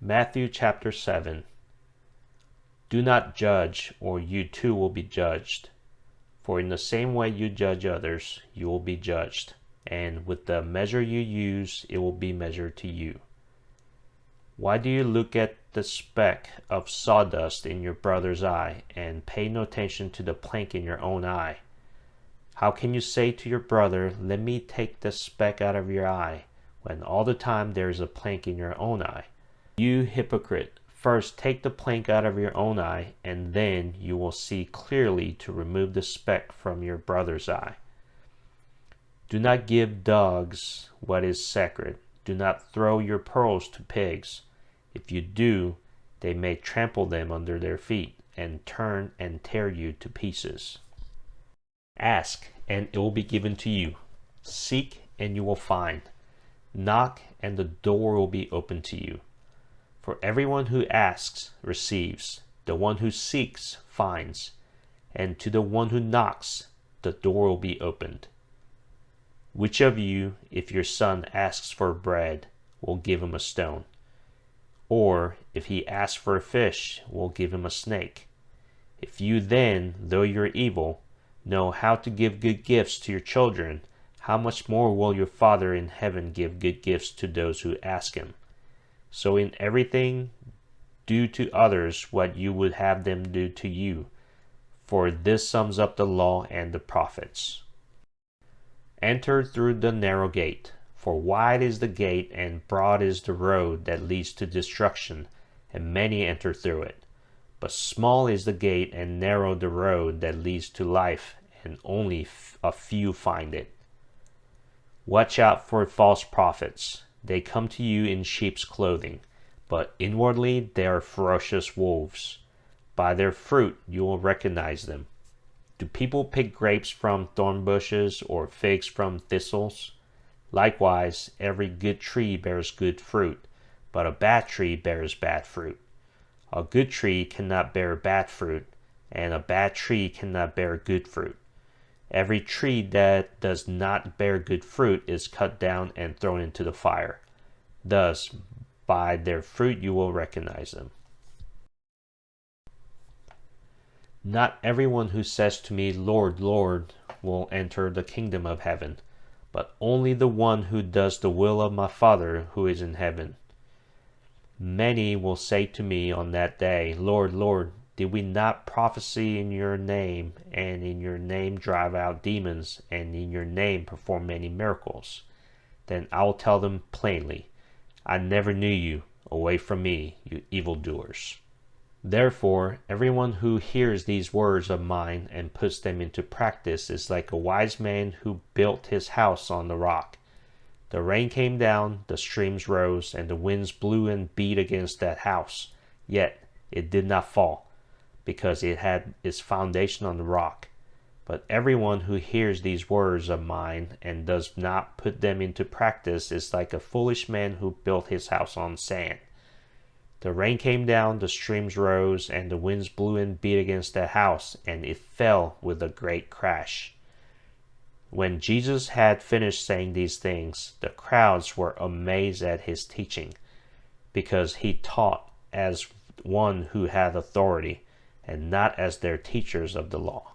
Matthew chapter 7. Do not judge, or you too will be judged. For in the same way you judge others, you will be judged, and with the measure you use, it will be measured to you. Why do you look at the speck of sawdust in your brother's eye, and pay no attention to the plank in your own eye? How can you say to your brother, "Let me take the speck out of your eye," when all the time there is a plank in your own eye? You hypocrite, first take the plank out of your own eye, and then you will see clearly to remove the speck from your brother's eye. Do not give dogs what is sacred. Do not throw your pearls to pigs. If you do, they may trample them under their feet, and turn and tear you to pieces. Ask, and it will be given to you. Seek, and you will find. Knock, and the door will be opened to you. For everyone who asks receives, the one who seeks finds, and to the one who knocks the door will be opened. Which of you, if your son asks for bread, will give him a stone? Or, if he asks for a fish, will give him a snake? If you then, though you're evil, know how to give good gifts to your children, how much more will your Father in heaven give good gifts to those who ask him? So in everything, do to others what you would have them do to you, for this sums up the law and the prophets. Enter through the narrow gate, for wide is the gate and broad is the road that leads to destruction, and many enter through it. But small is the gate and narrow the road that leads to life, and only a few find it. Watch out for false prophets. They come to you in sheep's clothing, but inwardly they are ferocious wolves. By their fruit you will recognize them. Do people pick grapes from thorn bushes or figs from thistles? Likewise, every good tree bears good fruit, but a bad tree bears bad fruit. A good tree cannot bear bad fruit, and a bad tree cannot bear good fruit. Every tree that does not bear good fruit is cut down and thrown into the fire. Thus, by their fruit you will recognize them. Not everyone who says to me, "Lord, Lord," will enter the kingdom of heaven, but only the one who does the will of my Father who is in heaven. Many will say to me on that day, "Lord, Lord, did we not prophesy in your name, and in your name drive out demons, and in your name perform many miracles?" Then I will tell them plainly, "I never knew you. Away from me, you evildoers." Therefore, everyone who hears these words of mine and puts them into practice is like a wise man who built his house on the rock. The rain came down, the streams rose, and the winds blew and beat against that house. Yet it did not fall, because it had its foundation on the rock. But everyone who hears these words of mine and does not put them into practice is like a foolish man who built his house on sand. The rain came down, the streams rose, and the winds blew and beat against that house, and it fell with a great crash. When Jesus had finished saying these things, the crowds were amazed at his teaching, because he taught as one who had authority, and not as their teachers of the law.